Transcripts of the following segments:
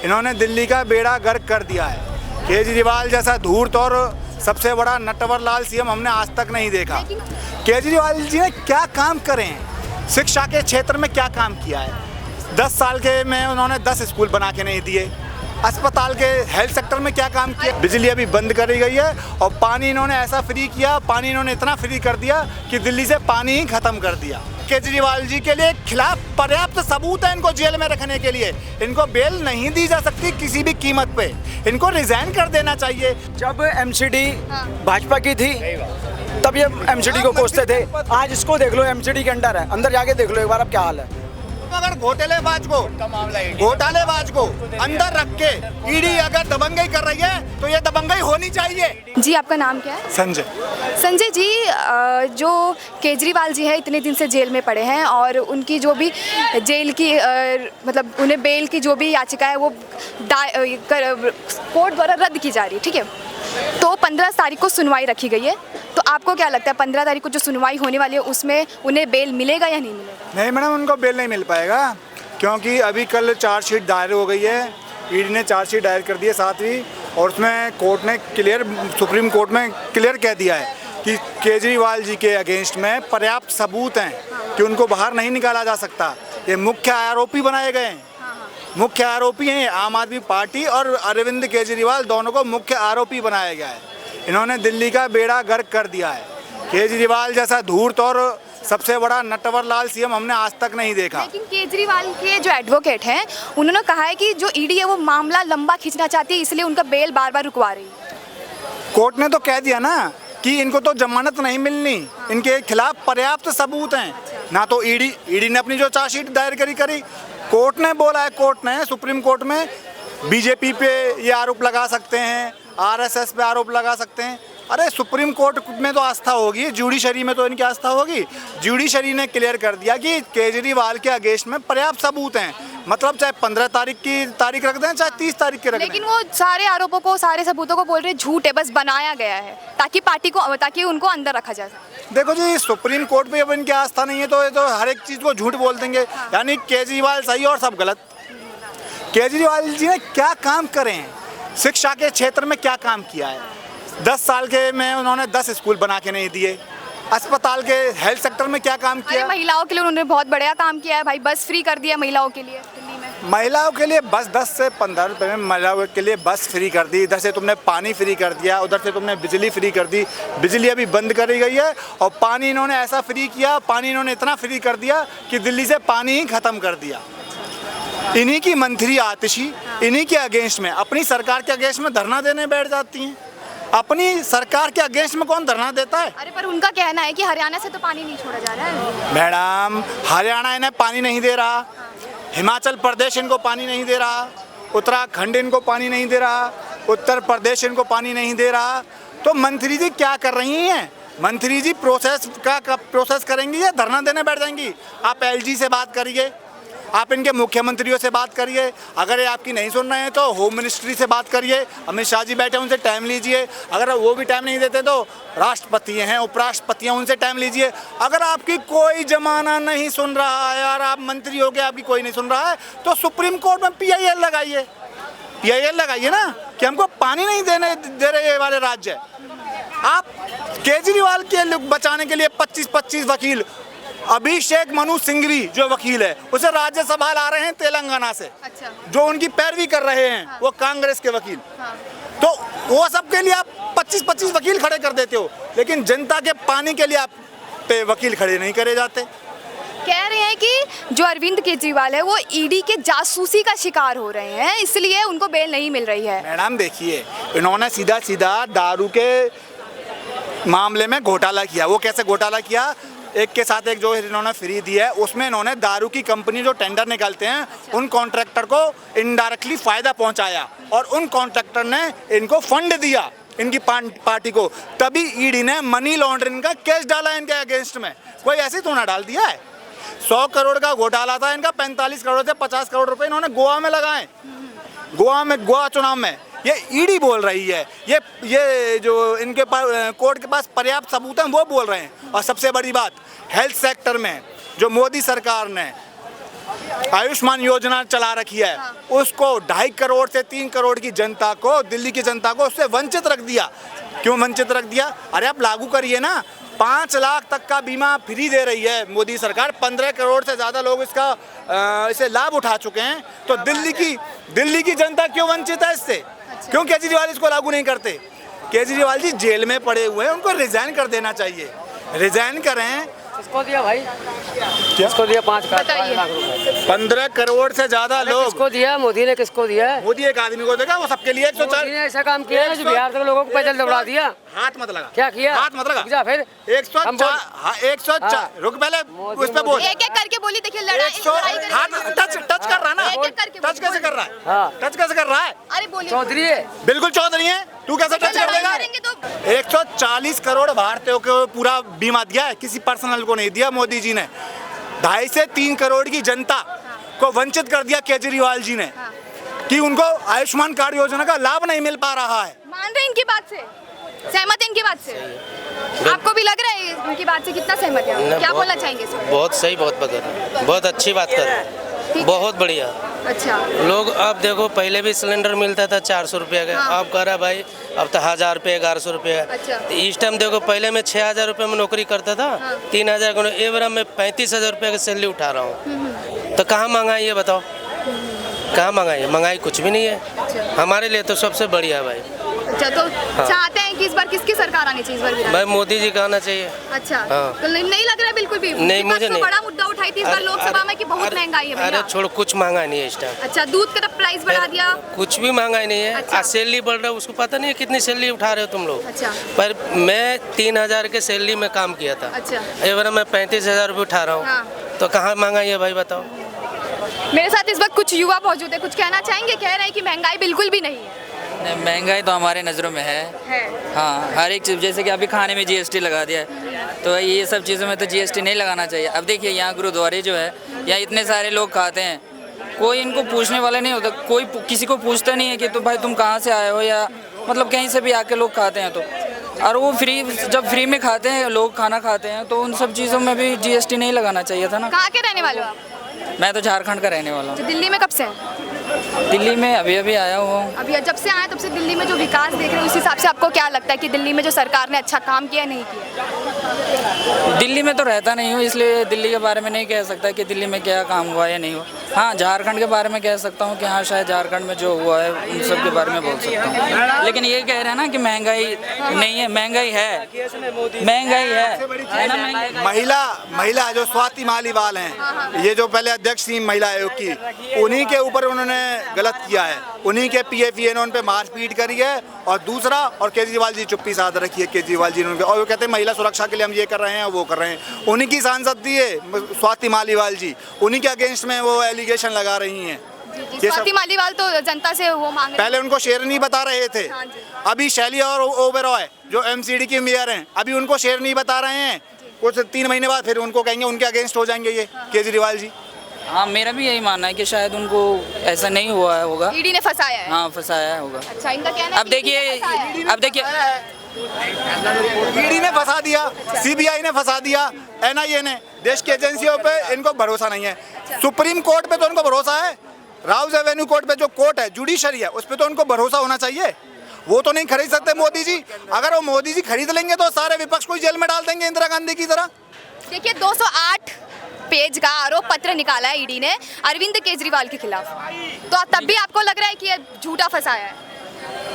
इन्होंने दिल्ली का बेड़ा गर्क कर दिया है। केजरीवाल जैसा धूर्त और सबसे बड़ा नटवर लाल सीएम हमने आज तक नहीं देखा। केजरीवाल जी ने क्या काम करे हैं, शिक्षा के क्षेत्र में क्या काम किया है। 10 साल के में उन्होंने 10 स्कूल बना के नहीं दिए। अस्पताल के हेल्थ सेक्टर में क्या काम किया। बिजली अभी बंद करी गई है और पानी इन्होंने ऐसा फ्री किया, पानी इन्होंने इतना फ्री कर दिया कि दिल्ली से पानी ही खत्म कर दिया। केजरीवाल जी के लिए खिलाफ पर्याप्त सबूत है इनको जेल में रखने के लिए। इनको बेल नहीं दी जा सकती किसी भी कीमत पे। इनको रिजाइन कर देना चाहिए। जब एमसीडी भाजपा की थी तब ये एमसीडी को कोसते थे। आज इसको देख लो, एमसीडी के अंडर है, अंदर जाके देख लो एक बार अब क्या हाल है। अगर घोटालेबाज को अंदर रख के ईडी अगर दबंगई कर रही है तो ये दबंगई होनी चाहिए। जी, आपका नाम क्या है? संजय। संजय जी, जो केजरीवाल जी हैं इतने दिन से जेल में पड़े हैं और उनकी जो भी जेल की मतलब उन्हें बेल की जो भी याचिका है वो कोर्ट द्वारा रद्द की जा रही है, ठीक है। तो 15 तारीख को सुनवाई रखी गई है, तो आपको क्या लगता है 15 तारीख को जो सुनवाई होने वाली है उसमें उन्हें बेल मिलेगा या नहीं मिलेगा? नहीं मैडम, उनको बेल नहीं मिल पाएगा क्योंकि अभी कल चार्जशीट दायर हो गई है। ईडी ने चार्जशीट दायर कर दी है 7वीं, और उसमें कोर्ट ने सुप्रीम कोर्ट में क्लियर कह दिया है कि केजरीवाल जी के अगेंस्ट में पर्याप्त सबूत हैं कि उनको बाहर नहीं निकाला जा सकता। ये मुख्य आरोपी बनाए गए हैं, मुख्य आरोपी हैं। आम आदमी पार्टी और अरविंद केजरीवाल दोनों को मुख्य आरोपी बनाया गया है। इन्होंने दिल्ली का बेड़ा गर्क कर दिया है। केजरीवाल जैसा धूर्त और सबसे बड़ा नटवर लाल सीएम हमने आज तक नहीं देखा। लेकिन केजरीवाल के जो एडवोकेट हैं उन्होंने कहा है कि जो ईडी है वो मामला लंबा खींचना चाहती है, इसलिए उनका बेल बार बार रुकवा रही है। कोर्ट ने तो कह दिया ना कि इनको तो जमानत नहीं मिलनी, इनके खिलाफ पर्याप्त सबूत हैं। ना तो ईडी ने अपनी जो चार्जशीट दायर करी, कोर्ट ने बोला है, कोर्ट ने सुप्रीम कोर्ट में बीजेपी पे ये आरोप लगा सकते हैं, आरएसएस पे आरोप लगा सकते हैं। अरे सुप्रीम कोर्ट में तो आस्था होगी, जुडिशरी में तो इनकी आस्था होगी। जुडिशरी ने क्लियर कर दिया कि केजरीवाल के अगेंस्ट में पर्याप्त सबूत हैं। मतलब चाहे 15 तारीख की तारीख रख दें, चाहे 30 तारीख की रख दें। लेकिन वो सारे आरोपों को, सारे सबूतों को बोल रहे झूठ है, बस बनाया गया है ताकि उनको अंदर रखा जा सके। देखो जी, सुप्रीम कोर्ट पे अब इनकी आस्था नहीं है तो ये तो हर एक चीज़ को झूठ बोल देंगे। यानी केजरीवाल सही और सब गलत। केजरीवाल जी ने क्या काम करे हैं, शिक्षा के क्षेत्र में क्या काम किया है। 10 साल के में उन्होंने 10 स्कूल बना के नहीं दिए। अस्पताल के हेल्थ सेक्टर में क्या काम किया। महिलाओं के लिए उन्होंने बहुत बढ़िया काम किया है भाई, बस फ्री कर दिया महिलाओं के लिए दिल्ली में। महिलाओं के लिए बस 10 से 15 रुपए में महिलाओं के लिए बस फ्री कर दी। इधर से तुमने पानी फ्री कर दिया, उधर से तुमने बिजली फ्री कर दी। बिजली अभी बंद करी गई है और पानी इन्होंने ऐसा फ्री किया, पानी इन्होंने इतना फ्री कर दिया कि दिल्ली से पानी ही खत्म कर दिया। इन्हीं की मंत्री आतिशी इन्हीं के अगेंस्ट में, अपनी सरकार के अगेंस्ट में धरना देने बैठ जाती हैं। अपनी सरकार के अगेंस्ट में कौन धरना देता है। अरे पर उनका कहना है कि हरियाणा से तो पानी नहीं छोड़ा जा रहा है। मैडम, हरियाणा इन्हें पानी नहीं दे रहा, हिमाचल प्रदेश इनको पानी नहीं दे रहा, उत्तराखंड इनको पानी नहीं दे रहा, उत्तर प्रदेश इनको पानी नहीं दे रहा। तो मंत्री जी क्या कर रही हैं। मंत्री जी प्रोसेस करेंगी या धरना देने बैठ जाएंगी। आप एलजी से बात करिए, आप इनके मुख्यमंत्रियों से बात करिए। अगर ये आपकी नहीं सुन रहे हैं तो होम मिनिस्ट्री से बात करिए, अमित शाह जी बैठे उनसे टाइम लीजिए। अगर वो भी टाइम नहीं देते तो राष्ट्रपति हैं, उपराष्ट्रपति हैं, उनसे टाइम लीजिए। अगर आपकी कोई जमाना नहीं सुन रहा है और आप मंत्री हो गए, आपकी कोई नहीं सुन रहा है तो सुप्रीम कोर्ट में PIL लगाइए। PIL लगाइए ना कि हमको पानी नहीं दे रहे ये वाले राज्य। आप केजरीवाल के बचाने के लिए 25-25 वकील, अभिषेक मनु सिंघवी जो वकील है उसे राज्यसभा ला रहे हैं तेलंगाना से। अच्छा। जो उनकी पैरवी कर रहे हैं। हाँ। वो कांग्रेस के वकील। हाँ। तो वो सब के लिए आप 25-25 वकील खड़े कर देते हो, लेकिन जनता के पानी के लिए आप पे वकील खड़े नहीं करे जाते। कह रहे हैं कि जो अरविंद केजरीवाल है वो ईडी के जासूसी का शिकार हो रहे हैं, इसलिए उनको बेल नहीं मिल रही है। मैडम देखिए, इन्होंने सीधा दारू के मामले में घोटाला किया। वो कैसे घोटाला किया, एक के साथ एक जो इन्होंने फ्री दी है उसमें इन्होंने दारू की कंपनी जो टेंडर निकालते हैं उन कॉन्ट्रैक्टर को इनडायरेक्टली फायदा पहुंचाया और उन कॉन्ट्रैक्टर ने इनको फंड दिया इनकी पार्टी को। तभी ईडी ने मनी लॉन्ड्रिंग का केस डाला इनके अगेंस्ट में। कोई ऐसे तो ना डाल दिया है। 100 करोड़ का घोटाला था इनका, 45 करोड़ से 50 करोड़ रुपए इन्होंने गोवा में लगाए। गोवा चुनाव में ये ईडी बोल रही है, ये जो इनके पास कोर्ट के पास पर्याप्त सबूत हैं वो बोल रहे हैं। और सबसे बड़ी बात, हेल्थ सेक्टर में जो मोदी सरकार ने आयुष्मान योजना चला रखी है, उसको 2.5 करोड़ से 3 करोड़ की जनता को, दिल्ली की जनता को उससे वंचित रख दिया। क्यों वंचित रख दिया? अरे आप लागू करिए ना। 5 लाख तक का बीमा फ्री दे रही है मोदी सरकार। 15 करोड़ से ज़्यादा लोग इसे लाभ उठा चुके हैं। तो दिल्ली की जनता क्यों वंचित है इससे? क्यों केजरीवाल इसको लागू नहीं करते? केजरीवाल जी जेल में पड़े हुए हैं, उनको रिजाइन कर देना चाहिए। रिजाइन करें। किसको दिया भाई? किसको दिया? 5 लाख रुपए। 15 करोड़ से ज्यादा लोग। किसको दिया? मोदी ने किसको दिया? मोदी एक आदमी को देगा, वो सबके लिए 104। मोदी ने ऐसा काम किया है जो बिहार के लोगों को पैदल दौड़ा दिया। हाथ मत लगा। क्या किया? हाथ मत लगा। जा फिर 104। रुक पहले उस पे बोल। एक एक करके बोली, देखिए लड़ाई। 100 हाथ टच कर रहा है ना? टच कैसे कर रहा है? हाँ। टच कैसे कर रहा है? अरे बोलिए। चौधरी है। बिल्कुल चौधरी है। तू कैसे टच कर देगा? 140 करोड़ भारतीयों को पूरा बीमा दिया है, किसी पर्सनल को नहीं दिया मोदी जी ने। 2.5 से 3 करोड़ की जनता को वंचित कर दिया केजरीवाल जी ने कि उनको आयुष्मान कार्ड योजना का लाभ नहीं मिल पा रहा है। मान रहे हैं इनकी बात से? सहमत है इनकी बात से? आपको भी लग रहा है इनकी बात से कितना सहमत है? क्या बोलना चाहेंगे इस पर? बहुत सही, बहुत अच्छी बात कर रहे हैं, बहुत बढ़िया। अच्छा। लोग अब देखो, पहले भी सिलेंडर मिलता था 400 रुपये का। हाँ। अब कह रहा भाई अब तो 1000 रुपये 1100 रुपये है। अच्छा। इस टाइम देखो, पहले मैं 6000 रुपये में नौकरी करता था। 3000 का, ये बार मैं 35,000 रुपये की सैलरी उठा रहा हूँ। तो कहाँ महंगाई है बताओ? कहाँ महंगाई है? महंगाई कुछ भी नहीं है। हमारे लिए तो सबसे बढ़िया भाई। अच्छा, तो चाहते हैं कि इस बार किसकी सरकार आनी चाहिए? इस बार भाई मोदी जी का आना चाहिए। अच्छा। हाँ। तो नहीं लग रहा है बिल्कुल भी? नहीं, मुझे नहीं। बड़ा मुद्दा उठाई थी इस बार लोकसभा में कि बहुत महंगाई है अरे भैया। छोड़ो, कुछ महंगा नहीं है इस टाइम। अच्छा, दूध का प्राइस बढ़ा दिया। कुछ भी महंगाई नहीं है। अच्छा। आज सैलरी बढ़ रहा है, उसको पता नहीं है कितनी सैलरी उठा रहे हो तुम लोग। अच्छा। पर मैं 3000 के सैलरी में काम किया था। अच्छा। ये बार मैं 35,000 रुपये उठा रहा हूँ। हाँ। तो कहाँ महंगाई है भाई बताओ? मेरे साथ इस वक्त कुछ युवा मौजूद है, कुछ कहना चाहेंगे? कह रहे हैं कि महंगाई बिल्कुल भी नहीं है। महंगाई तो हमारे नज़रों में है। हाँ, हर एक चीज़, जैसे कि अभी खाने में जीएसटी लगा दिया है, तो ये सब चीज़ों में तो जीएसटी नहीं लगाना चाहिए। अब देखिए यहाँ गुरुद्वारे जो है, यहाँ इतने सारे लोग खाते हैं, कोई इनको पूछने वाला नहीं होता, कोई किसी को पूछता नहीं है कि तो भाई तुम कहाँ से आए हो, या मतलब कहीं से भी आके लोग खाते हैं। तो और वो जब फ्री में खाते हैं लोग, खाना खाते हैं, तो उन सब चीज़ों में भी जीएसटी नहीं लगाना चाहिए था ना। कहाँ के रहने वाले हो आप? मैं तो झारखंड का रहने वाला हूँ। तो दिल्ली में कब से हैं? दिल्ली में अभी आया हुआ हूँ। अभी जब से आए तब से दिल्ली में जो विकास देख रहे हो, उस हिसाब से आपको क्या लगता है कि दिल्ली में जो सरकार ने अच्छा काम किया नहीं किया? दिल्ली में तो रहता नहीं हूँ, इसलिए दिल्ली के बारे में नहीं कह सकता कि दिल्ली में क्या काम हुआ या नहीं हुआ। हाँ, झारखंड के बारे में कह सकता हूँ कि हाँ, शायद झारखंड में जो हुआ है उन सब के बारे में बोल सकता हूँ। लेकिन ये कह रहे हैं ना कि महंगाई नहीं है। महंगाई है ना। महिला जो स्वाति मालीवाल हैं, ये जो पहले अध्यक्ष थी महिला आयोग की, उन्हीं के ऊपर उन्होंने गलत किया है। उन्हीं के PFE ने उन पे मारपीट करी है। और दूसरा, और केजरीवाल जी चुप्पी साध रखी है। केजरीवाल जी ने, और वो कहते हैं महिला सुरक्षा के लिए हम ये कर रहे हैं, वो कर रहे हैं। उन्हीं की सांसद थी ये स्वाति मालीवाल जी, उन्हीं के अगेंस्ट में वो एलिगेशन लगा रही हैं। स्वाति मालीवाल तो जनता से वो मांग रहे पहले उनको शेरनी बता रहे थे, अभी शैली और ओबेरॉय जो MCD की मेयर हैं, अभी उनको शेरनी बता रहे हैं। कुछ 3 महीने बाद फिर उनको कहेंगे, उनके अगेंस्ट हो जाएंगे ये केजरीवाल जी। हाँ, मेरा भी यही मानना है कि शायद उनको ऐसा नहीं हुआ होगा। ईडी ने फंसाया है। हाँ, फंसाया होगा। अच्छा, इनका कहना है अब देखिए ईडी ने फंसा दिया, CBI ने फंसा दिया, NIA ने। देश की एजेंसियों पे इनको भरोसा नहीं है। सुप्रीम कोर्ट पे तो उनको भरोसा है। राउज एवेन्यू कोर्ट पे जो कोर्ट है, जुडिशरी है, उस पे तो उनको भरोसा होना चाहिए। वो तो नहीं खरीद सकते मोदी जी। अगर वो मोदी जी खरीद लेंगे तो सारे विपक्ष को जेल में डाल देंगे, इंदिरा गांधी की तरह। देखिए, 208 पेज का आरोप पत्र निकाला है ईडी ने अरविंद केजरीवाल के खिलाफ। तो तब भी आपको लग रहा है कि ये झूठा फंसाया है?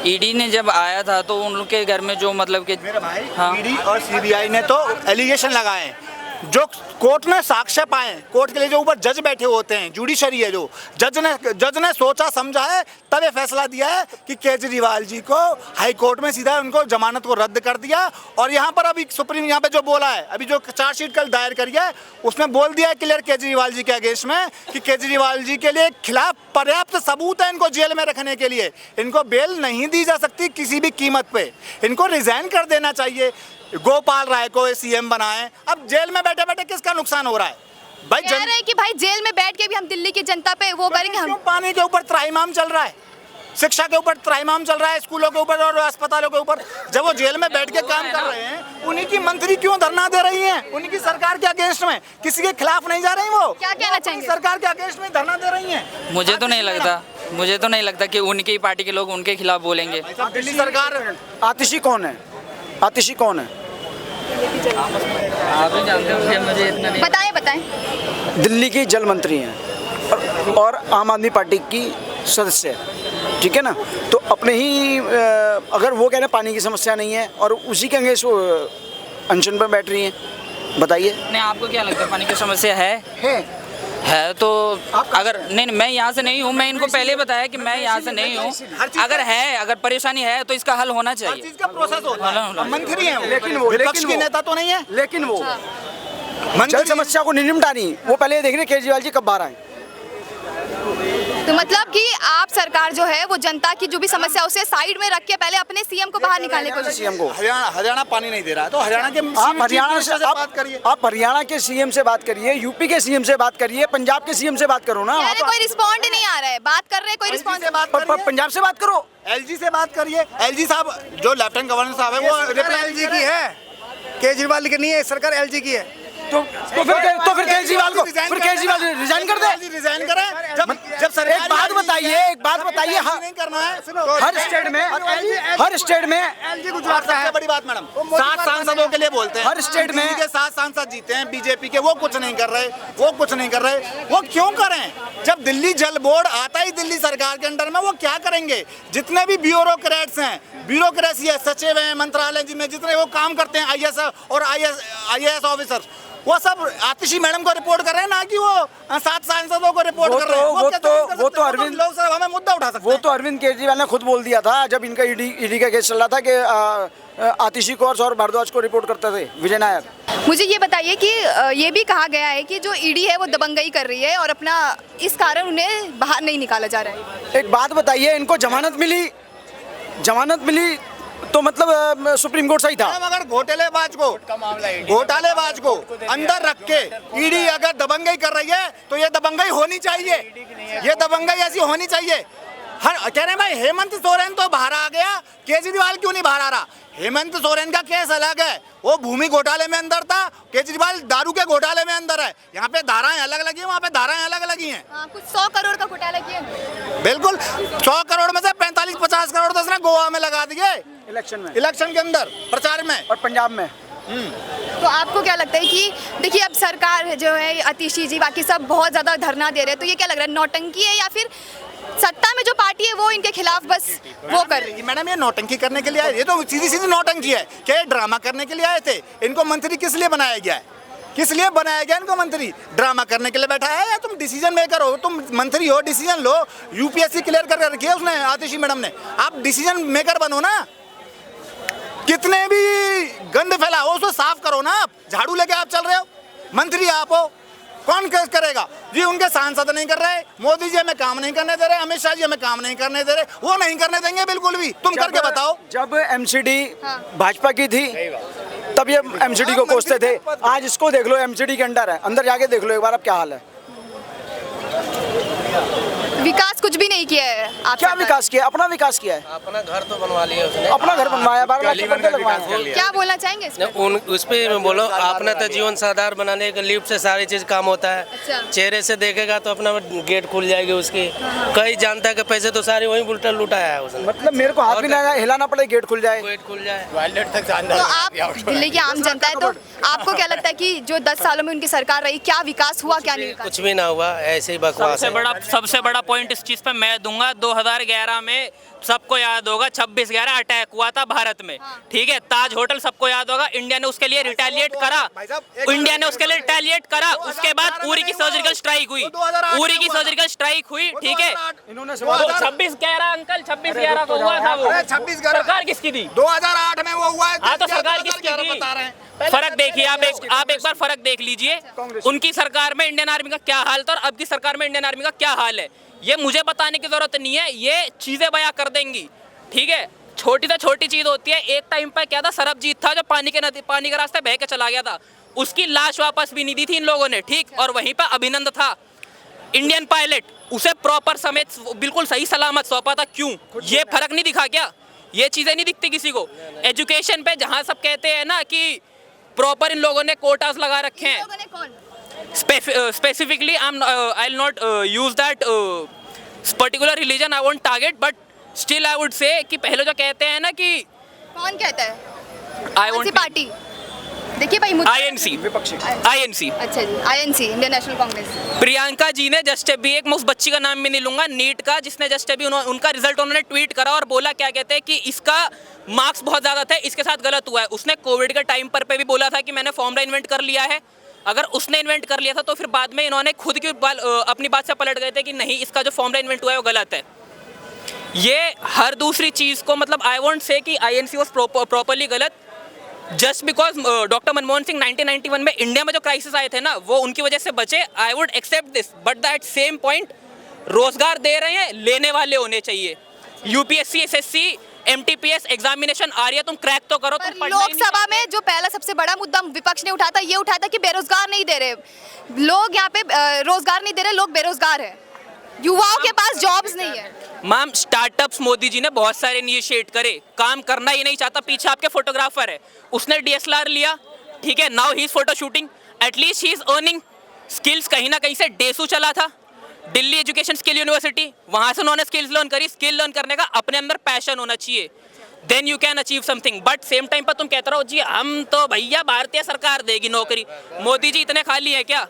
ईडी ने जब आया था तो उन लोग के घर में जो मतलब कि मेरे भाई, हाँ। ईडी और CBI ने तो एलिगेशन लगाए, जो कोर्ट ने साक्ष्य पाए। कोर्ट के लिए जो ऊपर जज बैठे होते हैं, जुडिशरी है, जो जज ने सोचा समझा है, तब ये फैसला दिया है कि केजरीवाल जी को हाई कोर्ट में सीधा उनको जमानत को रद्द कर दिया। और यहाँ पर अभी सुप्रीम यहाँ पे जो बोला है, अभी जो चार्जशीट कल दायर करी है, उसमें बोल दिया है क्लियर केजरीवाल जी के अगेंस्ट में कि केजरीवाल जी के लिए खिलाफ पर्याप्त सबूत है इनको जेल में रखने के लिए। इनको बेल नहीं दी जा सकती किसी भी कीमत पे। इनको रिजाइन कर देना चाहिए। गोपाल राय को CM बनाए। अब जेल में बैठे बैठे किसका नुकसान हो रहा है भाई? कह रहे हैं कि भाई जेल में बैठ के भी हम दिल्ली की जनता पे वो करेंगे। हम पानी के ऊपर त्राहिमाम चल रहा है। शिक्षा के ऊपर त्राहिमाम चल रहा है, स्कूलों के ऊपर और अस्पतालों के ऊपर। जब वो जेल में बैठ के काम कर रहे हैं, उन्हीं की मंत्री क्यों धरना दे रही हैं? उन्हीं की सरकार के अगेंस्ट में, किसी के खिलाफ नहीं जा रही वो। क्या कहना चाहेंगे? सरकार के अगेंस्ट में धरना दे रही हैं। मुझे तो नहीं लगता कि उनकी पार्टी के लोग उनके खिलाफ बोलेंगे। दिल्ली सरकार, आतिशी कौन है? आतिशी कौन है? आप ही जानते होंगे, मुझे इतना नहीं। बताएं। दिल्ली की जल मंत्री हैं और आम आदमी पार्टी की सदस्य है, ठीक है ना। तो अपने ही अगर वो कह रहे हैं पानी की समस्या नहीं है और उसी के अगेंस्ट अनशन पर बैठ रही हैं, बताइए। नहीं, आपको क्या लगता है पानी की समस्या है तो अगर नहीं, मैं यहाँ से नहीं हूँ, मैं इनको पहले बताया कि मैं यहाँ से नहीं हूँ। अगर परेशानी है तो इसका हल होना हर चाहिए। चीज का प्रोसेस होता है। मंत्री हैं वो, लेकिन वो विपक्ष की नेता तो नहीं है। लेकिन वो मंत्री जल समस्या को नहीं निपटा रही, वो पहले देख रहे केजरीवाल जी कब बाहर आए। तो मतलब कि आप सरकार जो है वो जनता की जो भी समस्या उसे साइड में रख के पहले अपने सीएम को बाहर निकालने की कोशिश। सीएम को हरियाणा पानी नहीं दे रहा है, तो हरियाणा के आप हरियाणा से बात करिए। आप हरियाणा के सीएम से बात करिए, यूपी के सीएम से बात करिए, पंजाब के सीएम से बात करो ना। अरे कोई रिस्पॉन्ड नहीं आ रहा है, बात कर रहे हैं कोई रिस्पॉन्ड। पंजाब से बात करो, एलजी से बात करिए। एलजी साहब जो लेफ्टिनेंट गवर्नर साहब है वो एलजी की है, केजरीवाल की नहीं है, सरकार एलजी की है। तो फिर केजरीवाल रिजाइन कर दे। रिजाइन करें। जब सरकार एक बात बताइए नहीं करना है। हर स्टेट में एलजी गुजरात का सबसे है। बड़ी बात मैडम, 7 सांसदों के लिए बोलते हैं। हर स्टेट में दिल्ली के 7 सांसद जीते हैं बीजेपी के, वो कुछ नहीं कर रहे, वो क्यों करें? जब दिल्ली जल बोर्ड आता ही दिल्ली सरकार के अंडर में, वो क्या करेंगे? जितने भी ब्यूरोक्रेट्स हैं, ब्यूरोक्रेसी है, सचिव हैं मंत्रालय जी में, जितने वो काम करते हैं आईएएस और आईएएस ऑफिसर, वो सब आतिशी मैडम को रिपोर्ट कर रहे हैं, ना कि वो 7 सांसदों को रिपोर्ट कर रहे हैं। वो तो अरविंद लोकसभा में मुद्दा उठा सकते वो तो अरविंद केजरीवाल ने खुद बोल दिया था जब इनका ईडी का केस चल रहा था कि आतिशी को और भारद्वाज को रिपोर्ट करते थे विजय नायर। मुझे ये बताइए कि ये भी कहा गया है कि जो ईडी है वो दबंगई कर रही है और अपना इस कारण उन्हें बाहर नहीं निकाला जा रहा है। एक बात बताइए, इनको जमानत मिली तो मतलब सुप्रीम कोर्ट सही था। अगर घोटालेबाज को अंदर रख के ईडी अगर दबंगई कर रही है तो ये दबंगई होनी चाहिए, ये दबंगई ऐसी होनी चाहिए। हर कह रहे हैं भाई हेमंत सोरेन तो बाहर आ गया, केजरीवाल क्यों नहीं बाहर आ रहा? हेमंत सोरेन का केस अलग है, वो भूमि घोटाले में अंदर था, केजरीवाल दारू के घोटाले में अंदर है। यहाँ पे धाराएं अलग लगी हैं, वहाँ पे धाराएं अलग लगी हैं। कुछ 100 करोड़ का घोटाला किया है। बिल्कुल, 100 करोड़ में से 45-50 करोड़ तो उसने गोवा में लगा दिए इलेक्शन के अंदर प्रचार में और पंजाब में। तो आपको क्या लगता है कि देखिए अब सरकार जो है आतिशी जी बाकी सब बहुत ज़्यादा धरना दे रहे हैं, तो ये क्या लग रहा है नौटंकी है या फिर सत्ता में जो पार्टी है वो इनके खिलाफ बस वो कर रही है? मैडम ये नौटंकी करने के लिए आए, ये तो सीधी नौटंकी है। क्या ये ड्रामा करने के लिए आए थे? इनको मंत्री किस लिए बनाया गया है? किस लिए बनाया गया इनको मंत्री? ड्रामा करने के लिए बैठा है या तुम डिसीजन मेकर हो? तुम मंत्री हो, डिसीजन लो। यूपीएससी क्लियर कर रखी है उसने, आतिशी मैडम ने। आप डिसीजन मेकर बनो ना, कितने भी गंद फैला हो उसको साफ करो ना। आप झाड़ू लेके आप चल रहे हो, मंत्री आप हो, कौन करेगा जी? उनके सांसद नहीं कर रहे, मोदी जी हमें काम नहीं करने दे रहे, अमित शाह जी हमें काम नहीं करने दे रहे, वो नहीं करने देंगे बिल्कुल भी। तुम करके बताओ। जब एमसीडी भाजपा की थी तब ये एमसीडी को कोसते थे, आज इसको देख लो एमसीडी के अंडर है, अंदर जाके देख लो एक बार अब क्या हाल है। विकास कुछ भी नहीं किया है। आप क्या विकास किया? अपना विकास किया है, अपना घर तो बनवा लिया उसने, अपना घर बनवाया, 12 लाख रुपए लगवाया। क्या बोलना चाहेंगे इस पे? उस पे बोलो, अपना तो जीवन साधार बनाने के लिफ्ट से सारी चीज काम होता है। अच्छा। चेहरे से देखेगा तो अपना गेट खुल जाएगी उसकी। कई जानता है कि पैसे तो सारे वहीं उल्टा लुटाया है उसने। मतलब मेरे को हाथ भी ना हिलाना पड़े, गेट खुल जाए। गेट खुल जाए। तो आप दिल्ली की आम जनता है, तो आपको क्या लगता है कि जो 10 सालों में उनकी सरकार रही, क्या विकास हुआ क्या नहीं विकास? कुछ भी ना हुआ, ऐसे ही बकवास है। सबसे बड़ा पॉइंट इस चीज पे मैं दूंगा, 2011 में सबको याद होगा 26/11 अटैक हुआ था भारत में, ठीक है। ताज होटल सबको याद होगा, इंडिया ने उसके लिए रिटेलिएट करा, उसके बाद उरी की सर्जिकल स्ट्राइक हुई, ठीक है। 26/11 अंकल 26/11 को हुआ था वो। 26/11 सरकार किसकी थी? 2008 में वो हुआ है। हाँ, तो सरकार किसकी थी? फर्क देखिए आप एक बार फर्क देख लीजिए। उनकी सरकार में इंडियन आर्मी का क्या हाल था और अब की सरकार में इंडियन आर्मी का क्या हाल है, ये मुझे बताने की जरूरत नहीं है, ये चीजें बयां कर देंगी, ठीक है। छोटी से छोटी चीज होती है। एक टाइम पर क्या था, सरबजीत था जो पानी के रास्ते बह के चला गया था, उसकी लाश वापस भी नहीं दी थी इन लोगों ने, ठीक। और वहीं पर अभिनंदन था, इंडियन पायलट उसे प्रॉपर समेत बिल्कुल सही सलामत सौंपा था, क्यों? ये फर्क नहीं दिखा क्या? ये चीजें नहीं दिखती किसी को। एजुकेशन पे जहां सब कहते हैं ना कि प्रॉपर इन लोगों ने कोटास लगा रखे हैं, लोगों ने कौन? specifically I'll not use that particular religion, I won't target, but still I would say कि पहले जो कहते हैं ना कि कौन कहता है? I कौन सी won't पार्टी? देखिए भाई मुद्दा- INC अच्छा जी, INC Indian National Congress. Priyanka ji ने जस्ट अभी एक, मैं उस बच्ची का नाम भी नहीं लूंगा, नीट का, जिसने जस्ट अभी उनका रिजल्ट उन्होंने ट्वीट करा और बोला, क्या कहते हैं कि इसका मार्क्स बहुत ज़्यादा थे, इसके साथ गलत हुआ है। उसने कोविड के टाइम पर पे भी बोला था कि मैंने फॉर्मूला इन्वेंट कर लिया है। अगर उसने इन्वेंट कर लिया था तो फिर बाद में इन्होंने खुद की अपनी बात से पलट गए थे कि नहीं, इसका जो फॉर्मूला इन्वेंट हुआ है वो गलत है। ये हर दूसरी चीज़ को, मतलब आई वोंट से कि INC वॉज प्रॉपरली गलत just because doctor Manmohan Singh 1991 में इंडिया में जो क्राइसिस आए थे ना, वो उनकी वजह से बचे। I would accept this, but that same point रोजगार दे रहे हैं, लेने वाले होने चाहिए। UPSC SSC MTPS एग्जामिनेशन आ रही है, तुम क्रैक तो करो। तुम पढ़ना ही नहीं लोकसभा में जो पहला सबसे बड़ा मुद्दा विपक्ष ने उठाया था, ये उठाया था कि बेरोजगार नहीं दे रहे लोग, यहाँ पे रोजगार नहीं दे रहे लोग, बेरोजगार है, युवाओं के पास जॉब्स नहीं है। मैम, स्टार्टअप्स मोदी जी ने बहुत सारे इनिशिएट करे, काम करना ही नहीं चाहता। पीछे आपके फोटोग्राफर है, उसने DSLR लिया, ठीक है, now he is photo shooting, at least he is earning skills. कहीं ना कहीं से डेसू चला था, दिल्ली एजुकेशन स्किल यूनिवर्सिटी, वहां से उन्होंने स्किल्स लर्न करी। स्किल लर्न करने का अपने अंदर पैशन होना चाहिए, then you can achieve something. But same time पर तुम कहते रहो जी हम तो भैया भारतीय सरकार देगी नौकरी। मोदी जी इतने खाली है क्या?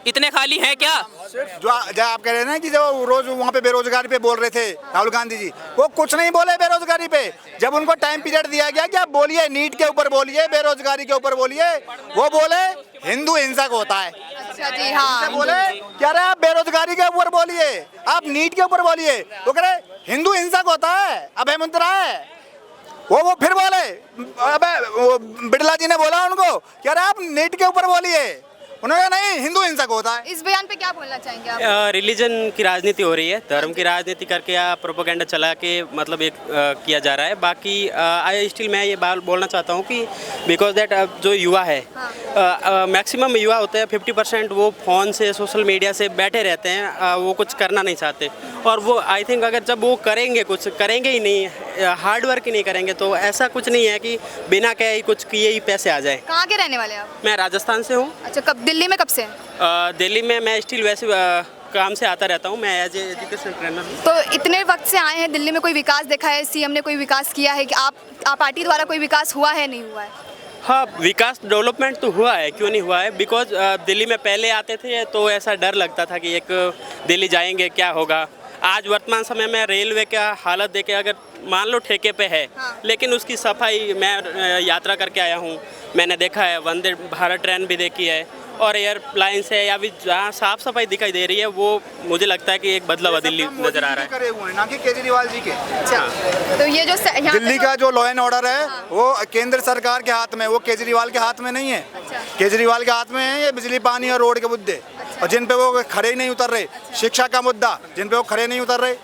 इतने खाली हैं क्या? जो आप कह रहे हैं ना कि जो रोज वहाँ पे बेरोजगारी पे बोल रहे थे राहुल गांधी जी, वो कुछ नहीं बोले बेरोजगारी पे। जब उनको टाइम पीरियड दिया गया कि आप बोलिए, नीट के ऊपर बोलिए, बेरोजगारी के ऊपर बोलिए, वो बोले हिंदू हिंसक होता है। अच्छा जी, हाँ, बोले क्या रहे आप बेरोजगारी के ऊपर बोलिए, आप नीट के ऊपर बोलिए, वो कह रहे हिंदू हिंसक होता है, अभय मुद्रा है। वो फिर बोले, अबे बिड़ला जी ने बोला उनको, क्या रहे आप नीट के ऊपर बोलिए, उन्होंने कहा नहीं हिंदू हिंसक होता है। इस बयान पे क्या बोलना चाहेंगे आप? रिलीजन की राजनीति हो रही है, धर्म की राजनीति करके या प्रोपेगेंडा चला के मतलब एक किया जा रहा है। बाकी आई स्टिल मैं ये बात बोलना चाहता हूँ कि बिकॉज दैट जो युवा है, मैक्सिमम युवा होते हैं 50% वो फ़ोन से, सोशल मीडिया से बैठे रहते हैं, वो कुछ करना नहीं चाहते। और वो आई थिंक अगर जब वो करेंगे, कुछ करेंगे ही नहीं, हार्ड वर्क ही नहीं करेंगे, तो ऐसा कुछ नहीं है कि बिना कहे कुछ किए ही पैसे आ जाए। कहाँ के रहने वाले आप? मैं राजस्थान से हूँ। अच्छा, कब दिल्ली में, कब से? दिल्ली में मैं स्टिल वैसे काम से आता रहता हूँ, मैं एज ए एजुकेशन ट्रेनर हूँ। तो इतने वक्त से आए हैं दिल्ली में, कोई विकास देखा है? CM ने कोई विकास किया है कि आप पार्टी द्वारा कोई विकास हुआ है, नहीं हुआ है? हाँ, विकास डेवलपमेंट तो हुआ है, क्यों नहीं हुआ है। बिकॉज दिल्ली में पहले आते थे तो ऐसा डर लगता था कि एक दिल्ली जाएंगे क्या होगा। आज वर्तमान समय में रेलवे का हालत देखे, अगर मान लो ठेके पे है, हाँ। लेकिन उसकी सफाई, मैं यात्रा करके आया हूँ, मैंने देखा है, वंदे भारत ट्रेन भी देखी है, और एयरलाइन से या भी जहाँ साफ सफाई दिखाई दे रही है, वो मुझे लगता है कि एक बदलाव दिल्ली नजर आ रहा है। करे हुए हैं ना कि केजरीवाल जी के। अच्छा, तो ये जो दिल्ली का जो लॉ एंड ऑर्डर है वो केंद्र सरकार के हाथ में, वो केजरीवाल के हाथ में नहीं है। अच्छा। केजरीवाल के हाथ में है ये बिजली, पानी और रोड के मुद्दे, और जिन पे वो खड़े ही नहीं उतर रहे। शिक्षा का मुद्दा, जिन पे वो खड़े नहीं उतर रहे।